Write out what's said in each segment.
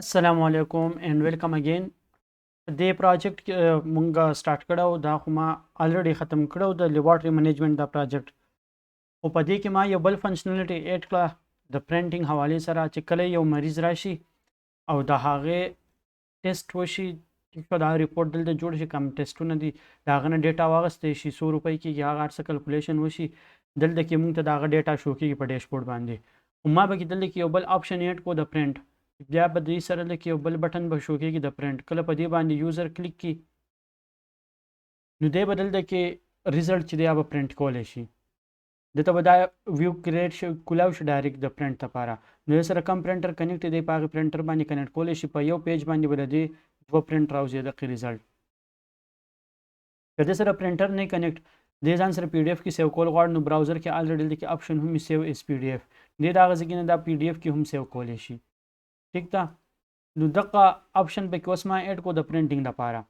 अस्सलामु अलैकुम and welcome again they project मुंगा स्टार्ट कड़ो दा खु मा ऑलरेडी ख़त्म कड़ो द लेबॉर्ट्री मैनेजमेंट दा प्रोजेक्ट او په دې کې ما یو بل فنکشنالټي اډ کړه د پرنټینګ حوالې سره چې کله یو مریض راشي او د هغې ټیسټ وشي چې دا ریپورت دلته جوړ شي کوم ټیسټونه دي د هغه نه ډیټا واغستې شي 100 روپۍ کېږي هغه هر څه کلکولیشن وشي دلته کې موږ ته د هغه ډیټا شو کېږي په ډیشبورډ باندې او ما به کې دلته کې یو بل آپشن اډ کو د پرنټ بیا به دې سره لکه یو بل بټن به شو کېږي د پرنټ کله په دې باندې یوزر کلیک کی نو دی به دلته کې ریزلټ چې دی هغه پرنټ کولی شي دته به دا ویو کریټ شي کولاو شي ډایرکټ د پرنټ لپاره نو یې سره کم پرنټر کنیکټ دی په هغې پرنټر باندې کنیکټ کولی شي په یو پیج باندې به د دې دوه پرنټ راوځي دقیق ریزلټ که دې سره پرنټر نه کنیکټ دې ځان سره پی ډي اف کې سیو کول غواړو نو براوزر کې الریډي دلته کې اپشن هم سیو اس پی ډي اف دې د هغه ځای کې نه دا پی ډي اف کې هم سیو کولی شي ټیک ده نو دغه اپشن به کې اوس ما اډ کو د پرنټینګ لپاره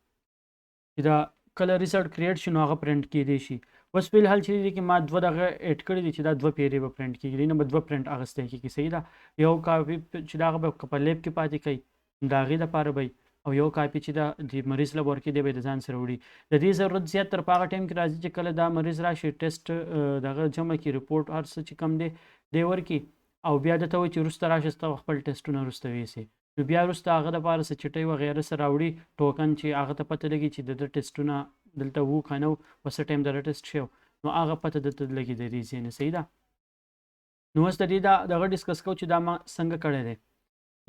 چې دا کله ریزلټ کریټ شي نو هغه پرنټ کېدی شي اوس فی الحال چې دی کې ما دوه دغه اډ کړي دي چې دا دوه پیرې به پرنټ کېږي نه به دوه پرنټ اخیستی کېږي صحیح ده یو کاپي چې دا هغه به په لیب کې پاتې کوي د هغې لپاره به او یو کاپي چې دا د مریض له ورکې دی به د ځان سره وړي د دې ضرورت زیات تر په هغه ټایم کې راځي چې کله دا مریض راشي ټیسټ دغه جمع کړي رپورټ هر څه چې کم دی دی ورکړي او بیا درته وایي چې وروسته راشي ستا خپل ټیسټونه وروسته ویسي نو بیا وروسته هغه دپاره څه چټۍ وغیره څه راوړي ټوکن چې هغه ته پته لګي چې د ده ټیسټونه دلته وو که نه وو په څه ټایم دغه ټیسټ شوی نو هغه پته درته لګي د دې ځای نه صحیح ده نو اوس د دې دغه ډسکس کوو چې دا ما څنګه کړی دی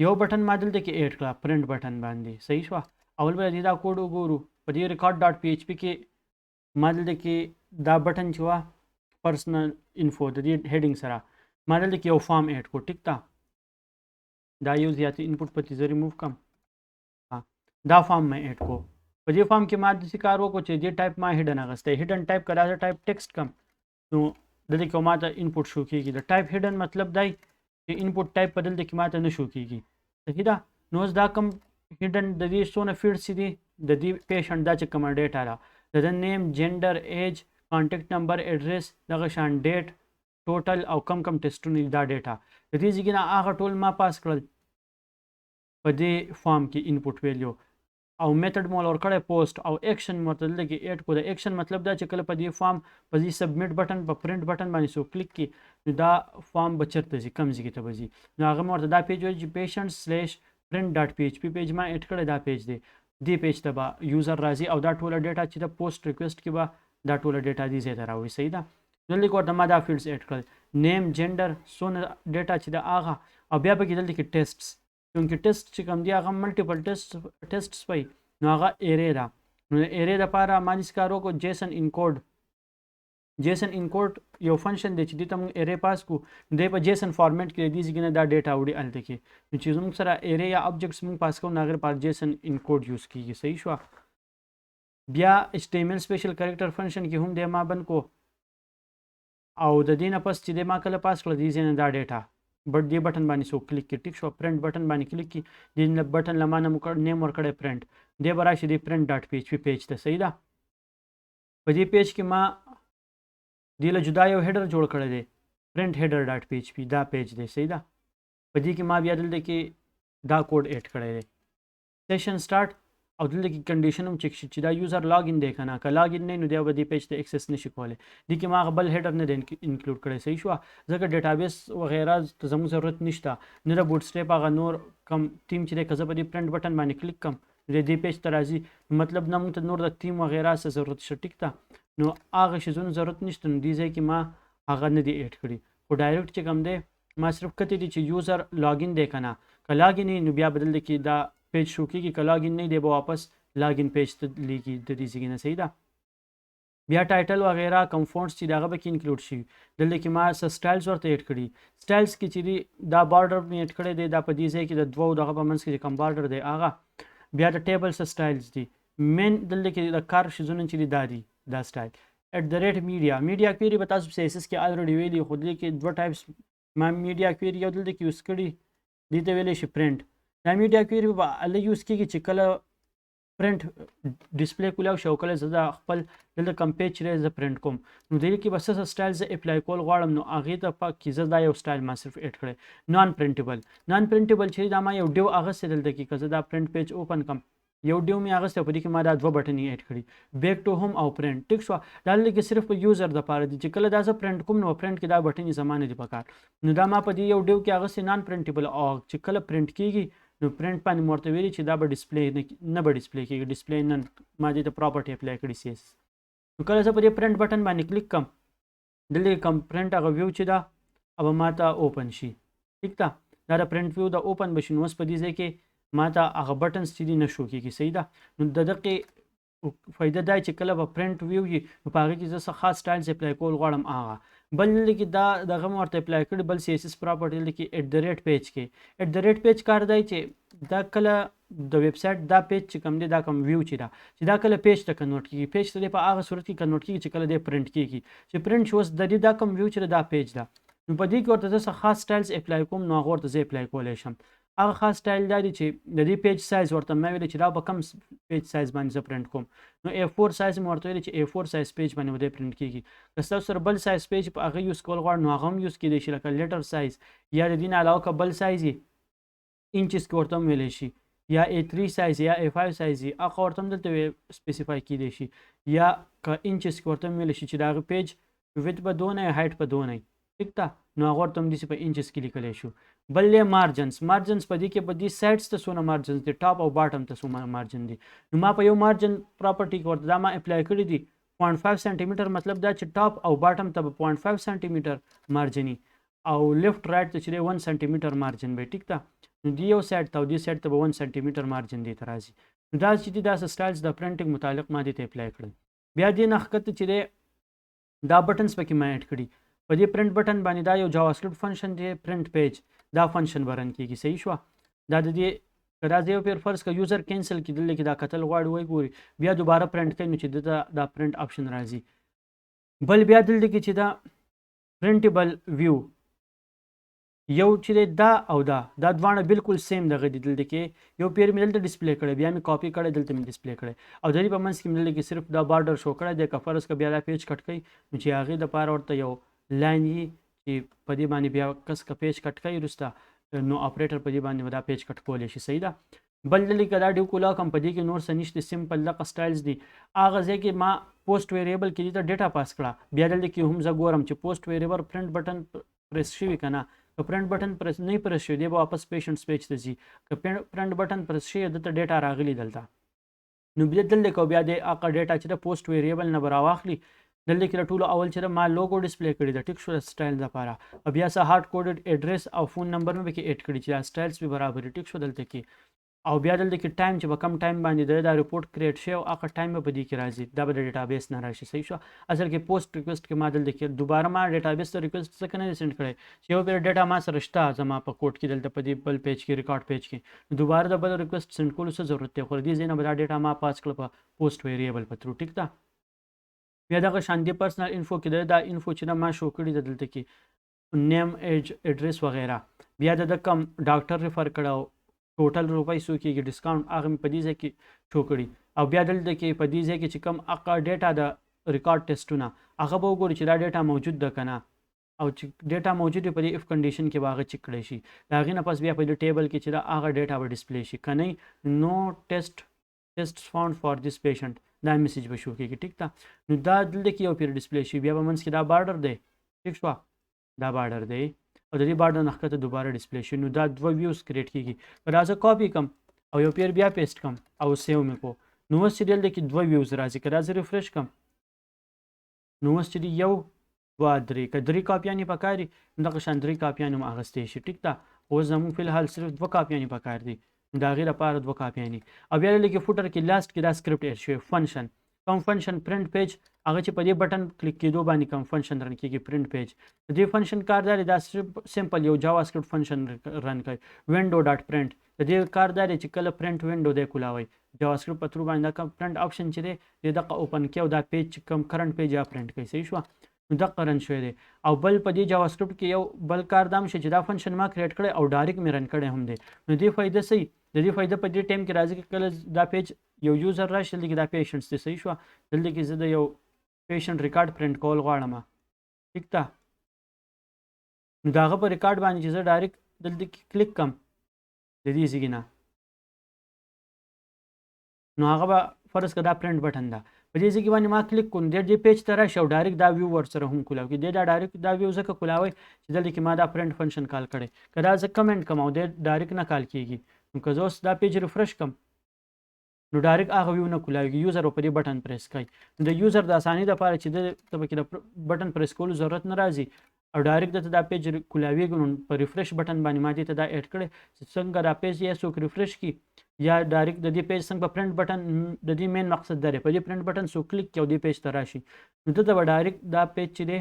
یو بټن ما دلته کې اډ کړه پرنټ بټن باندې صحیح شوه اول به د دې دا کوډ وګورو په دې ریکارډ ډاټ پی ایچ پي کې ما دلته کې دا بټن چې وه پرسنل انفو د دې هیډینګ سره ما دلته کې یو فارم اډ کو ټیک ده دا یو زیاتې انپوټ په تیزه ریموو کړم دا فارم مې اډ کو په دې فارم کې ما داسې کار وکړو چې دې ټایپ ما هیډن اخیستی هیډن ټایپ که دا ټایپ ټیکسټ کم نو دلته کې ما ته انپوټ شو کېږي د ټایپ هیډن مطلب دی چې انپوټ ټایپ په دلته کې ما ته نه شو کېږي صحیح ده نو اوس دا کم هیډن د دې څونه فیلډس دي د دې پیشنټ دا چې کومه ډیټا ده د ده نیم جنډر ایج کانټیکټ نمبر ایډریس دغه شان ډیټ ټوټل او کم کم ټیسټونه دا ډیټا د دې ځای نه هغه ټول ما پاس کړل په دې فارم کې انپوټ ویلیو او میتھډ مول ورکړی پوسټ او ایکشن ورته دلته کې اډ کو د ایکشن مطلب دا چې کله په دې فارم په دې سبمیټ بټن په پرنټ بټن باندې سو کلیک کی نو دا فارم به چېرته ځي کوم ځای کې ته به ځي نو هغه مې ورته دا پیج وایي چې پیشنټ سلیش پرنټ ډاټ پی ایچ پي پیج ما اډ کړی دا پیج دی دې پیج ته به یوزر راځي او دا ټوله ډیټا چې د پوسټ ریکویسټ کې به دا ټوله ډیټا دې ځای ته راوړي صحیح ده دلته کې ورته ما دا فیلډس اډ کړل نیم جنډر څونه ډیټا چې د هغه او بیا پکې دلته کې ټیسټس چونکې ټیسټ چې کوم دی هغه ملټیپل ټیسټس وایي نو هغه ایرې ده نو د ایرې دپاره ما داسې کار وکړو جیسن انکوډ یو فنکشن دی چې دې ته موږ ایرې پاس کړو دی په جیسن فارمیټ کې د دې ځای نه دا ډیټا وړي هلته کې نو چې زموږ سره ایرې یا آبجکټس موږ پاس کوو نو هغې لپاره جیسن انکوډ یوز کېږي صحیح شوه بیا ایچ ټي ایم ایل سپیشل کریکټر فنکشن کې هم دی ما بند کو او د دې نه پس چې دی ما کله پاس کړه د دې ځای نه دا ډیټا بټ دې بټن باندې سو کلیک کی ټیک شو پرنٹ بټن باندې کلیک کی دې بټن لمانه نیم ورکړی پرنٹ دې به راشي دې پرنٹ ډاټ پی ایچ پي پیج ته صحیح ده په دې پیج کې ما دې له جدا یو هیډر جوړ کړی دی پرنٹ هیډر ډاټ پی ایچ پي دا پیج دی صحیح ده په دې کې ما بیا دلته کې دا کوډ اډ کړی دی سیشن سٹارټ او دلته کې کنډیشن هم چک شي چې دا یوزر لاګ ان دی که نه که لاګ ان نه نو دی به دې پیج ته اکسس نشي کولی دې کې ما هغه بل هیډر نه دی انکلوډ کړی صحیح شوه ځکه ډیټابیس وغیره ته زموږ ضرورت نشته نه د بوټ سټیپ هغه نور کم تیم چې دی که زه په دې پرنټ بټن باندې کلیک کړم د دې پیج ته راځي مطلب نه موږ ته نور د تیم وغیره څه ضرورت شته ټیک ده نو هغه شیزونو ضرورت نشته نو دې ځای کې ما هغه نه دی اډ کړي خو ډایرکټ چې کوم دی ما صرف کتې دي چې یوزر لاګین دی که نه که لاګین نو بیا به دلته کې دا پیج شو کېږي که لاګین نه دی به واپس لاګین پیج ته لیږي د دې ځای نه صحیح ده بیا ټایټل وغیره کوم فونټس چې د هغه به کې انکلوډ شي دلته کې ما څه سټایلز ورته اډ کړي سټایلز کې چې دي دا بارډر مې اډ کړی دی دا په دې ځای کې د دوو دغه په منځ کې چې کوم بارډر دی هغه بیا د ټیبل څه سټایلز دي مین دلته کې د کار شیزونه چې دي دا دي دا سټایل @ میډیا کویري به تاسو په سیسس کې الریډي ویلي خو دلته کې دوه ټایپس ما میډیا کویري یو دلته کې یوز کړي دې ته ویلی شي پرنټ دا میډیا کویري به هله یوز کېږي چې کله پرنټ ډسپلی کولی شي او کله زه د خپل دلته کوم پیج چې دی زه پرنټ کوم نو دې کې به څه سټایل زه اپلای کول غواړم نو هغې ته کې زه دا یو سټایل ما صرف ایډ کړی نان پرنټیبل چې دا ما یو ډیو اغوستی دلته کې که زه دا پرنټ پیج اوپن کړم یو ډیو مې اغوستی په دې کې ما دا 2 بټن یې ایډ کړي بیک ټو هوم او پرنټ ټیک شوه دا دلته کې صرف په یوزر دپاره دي چې کله دا زه پرنټ کوم نو پرنټ کې دا بټن یې زما نه دي پکار نو دا ما په دې یو ډیو کې اغوستی نان پرنټیبل او چې کله پرنټ کېږي نو پرنټ باندې مې ورته ویلي چې دا به ډسپلی نه به ډسپلی کېږي ډسپلی نن ما دې ته پراپرټي اپلای کړي سی ایس نو کله زه په دې پرنټ بټن باندې کلیک کړم دلته کوم پرنټ هغه ویو چې دا अब ما ته اوپن شي ټیک ده دا د پرنټ ویو د اوپن بشي نو اوس په دې ځای کې ما ته هغه بټنز چې دي نه شو کېږي صحیح ده نو د دغې فایده دا چې کله به پرنټ ویو وي نو په هغې کې زه څه خاص سټایلز اپلای کول غواړم هغه بل کې دا دغه مې ورته اپلای کړي بل سی ایس ایس پراپرټي کې @پیج کې @پیج کار دی چې دا کله د ویب سایټ دا پیج چې کوم دی دا کوم ویو چې دا کله پیج ته کنورټ کېږي پیج ته په هغه صورت کې کنورټ کېږي چې کله دی پرنټ کېږي چې پرنټ شوس د دې دا کوم ویو چې دا پیج ده نو په دې کې ورته زه خاص سټایلز اپلای کوم نو هغه ورته زه اپلای کولی شم هغه خاص سټایل دا دی چې د دې پیج سایز ورته مې ویلي چې دا به کم پیج سایز باندې زه پرنټ کوم نو A4 سایز مې ورته ویلي چې A4 سایز پیج باندې به دی پرنټ کېږي که ستاسو سره بل سایز پیج په هغه یوز کول غواړم نو هغه هم یوز کېدی شي لکه لیټر سایز یا د دې نه علاوه که بل سایز یې انچز کې ورته هم ویلی شي یا A3 سایز یا A5 سایز یې هغه ورته هم دلته سپیسیفای کېدی شي یا که انچز کې ورته هم ویلی شي چې د هغه پیج ویت به دونه هایټ په دونه ټیک ده نو هغه ورته هم داسې په انچز کې لیکلی شو بل یې مارجنز په دې کې په دې سایډس ته څونه مارجنز دي ټاپ او باټم ته څومره مارجن دي نو ما په یو مارجن پراپرټي کې ورته دا ما اپلای کړي دي 0.5 سانتي میټر مطلب دا چې ټاپ او باټم ته به 0.5 سانتي میټر مارجني او لیفټ رایټ ته چې 1 سانتي میټر مارجن به ټیک ده نو دې یو سایډ ته او دې سایډ ته به 1 سانتي میټر مارجن دی ته راځي نو دا چې دي دا سټایلز د پرنټینګ متعلق ما دې ته اپلای کړل بیا دې نه ښکته چې دا بټنز پکې ما ایډ کړي په دې پرنټ بټن باندې دا یو جاوا سکرپټ فنکشن دی پرنټ پیج دا فنکشن به رن کېږي صحیح شوه دا د دې که دا یو پیر فرض که یوزر کینسل کړي دلته کې دا کتل غواړي وایي ګوري بیا دوباره پرنټ کوي نو چې دلته دا پرنټ آپشن راځي بل بیا دلته کې چې دا پرنټیبل ویو یو چې دا او دا دواړه بالکل سیم دغه دي دلته کې یو پیر مې دلته ډسپلی کړی بیا مې کاپي کړی دلته مې ډسپلی کړی او د دې په منځ کې مې دلته کې صرف دا بارډر شو کړی دی که فرض که بیا دا پیج کټ کوي نو چې هغې دپاره ورته یو لاین وي چې په دې باندې بیا کس که پیج کټ کوي وروسته نو اپریټر په دې باندې دا پیج کټ کولی شي صحیح ده بل دلته کې دا ډیو کولا کم په دې کې نور څه نشته سمپل دغه سټایلز دي هغه ځای کې ما پوسټ ویریبل کې دې ته ډیټا پاس کړه بیا دلته کې هم زه ګورم چې پوسټ ویریبل پرنټ بټن پریس شوي که نه که پرنټ بټن پریس نه پریس شوی دی به واپس پیشنټس پیج ته ځي که پرنټ بټن پریس شوی دلته ډیټا راغلي دلته نو بیا دلته کې بیا د هغه ډیټا چې د پوسټ ویریبل نه به راواخلي دلته کې ټولو اول چې ما لوګو ډسپلی کړی ده ټیک شو د سټایل لپاره او بیا څه هارډ کوډډ ایډریس او فون نمبر مې پکې ایډ کړي چې دا سټایلز به برابر ټیک شو دلته کې او بیا دلته کې ټایم چې به کم ټایم باندې دا ریپورټ کریټ شي او هغه ټایم به په دې کې راځي دا به د ډیټابیس نه راشي صحیح شو اصل کې پوسټ ریکویسټ کې ما دلته کې دوباره ما ډیټابیس ته ریکویسټ څنګه نه سند کړی چې یو پیر ډیټا ما سره شته زما په کوډ کې دلته په دې بل پیج کې ریکارډ پیج کې دوباره د بل ریکویسټ سند کولو څه ضرورت دی خو دې ځای نه به دا ډیټا ما پاس کړه په پوسټ ویریبل په تھرو ټیک ده بیا دغه شان دی پرسنل انفو کې دا انفو چې ما شو کړی د دلته کې نیم ایج ایډریس وغیرہ بیا د کم ډاکټر ریفر کړه ټوټل روپۍ څو کېږي ډسکاونټ هغه مې په دې ځای کې شو کړي او بیا دلته کې په دې ځای کې چې کم هغه ډیټا د ریکارډ ټیسټونه هغه به وګوري چې دا ډیټا موجود ده که نه او چې ډیټا موجود وي په دې اف کنډیشن کې به هغه چک کړی شي د هغې نه پس بیا په دې ټیبل کې چې دا هغه ډیټا به ډسپلی شي که نه نو ټیسټ فاوند فار دس پیشنټ دا میسج به شو کېږي ټیک ده نو دا دلته کې یو پیر ډسپلی شي بیا به منځ کې دا بارډر دی ټیک شوه دا بارډر دی او د دې بارډر نه ښکته دوباره ډسپلی شي نو دا 2 ویوز کریټ کېږي که دا زه کاپي کړم او یو پیر بیا پیسټ کړم او سیو مې کو نو اوس چې دلته کې 2 ویوز راځي که دا زه ریفریش کړم نو اوس چې 1 2 3 که 3 کاپیانې پکار دي نو دغه شان 3 کاپیانې هم اخیستی شي ټیک ده اوس زموږ فلحال صرف 2 کاپیانې پکار دي د هغې لپاره 2 کاپیانې او بیا دلته کې فوټر کې لاست کې دا سکرپټ ایډ شوی فنکشن کوم فنکشن پرنټ پیج هغه چې په دې بټن کلیک کېدو باندې کوم فنکشن رن کېږي پرنټ پیج د دې فنکشن کار دا سمپل یو جاوا سکرپټ فنکشن رن کوي وینډو ډاټ پرنټ د دې کار دا دی چې کله پرنټ وینډو دی کولاوئ جاوا سکرپټ په تھرو باندې دا پرنټ آپشن چې دی دغه اوپن کړي او دا پیج چې کوم کرنټ پیج یا پرنټ کوي صحیح شوه نو دغه رن شوی دی او بل په دې جاوا سکرپټ کې یو بل کار دا هم شي چې دا فنکشن ما کریټ کړی او ډایرکټ مې رن کړی هم دی نو دې فایده صحیح د دې فایده په دې ټایم کې راځي چې کله دا پیج یو یوزر راشي دلته کې دا پیشنټس دی صحیح شوه دلته کې زه د یو پیشنټ ریکارډ پرنټ کول غواړم ټیک ده نو د هغه په ریکارډ باندې چې زه ډایرکټ دلته کې کلیک کړم د دې ځای نه نو هغه به فرض کړه دا پرنټ بټن ده په دې ځای کې باندې ما کلیک کوم د دې پیج ته راشي او ډایرکټ دا ویو ورسره هم کولاو کې دا ډایرکټ دا ویو ځکه کولاوي چې دلته کې ما دا پرنټ فنکشن کال کړی که دا زه کمنټ کوم او د ډایرکټ نه کال کیږي نو که زه اوس دا پیج ریفرش کړم نو ډایرکټ هغه ویو نه کولاوي یوزر په دې بټن پریس کوي نو د یوزر د اسانۍ لپاره چې د پکې د بټن پریس کولو ضرورت نه راځي او ډایرکټ دته دا پیج کولاویږي نو په ریفرش بټن باندې ما دې ته دا اډ کړی چې څنګه دا پیج یې څوک ریفرش کی یا ډایرکټ د دې پیج څنګه په پرنټ بټن د دې مین مقصد دی په دې پرنټ بټن څوک کلیک کوي او دې پیج ته راشي نو دته به ډایرکټ دا پیج چې دی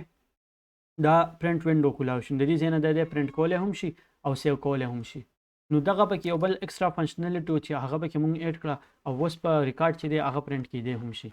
دا پرنټ وینډو کولاو شي د دې ځای نه د پرنټ کولی هم شي او سیو کولی هم شي نو دغه پکې یو بل ایکسټرا فنکشنالټي چې هغه پکې مونږ اډ کړه او اوس په ریکارډ چې دی هغه پرنټ کیدی هم شي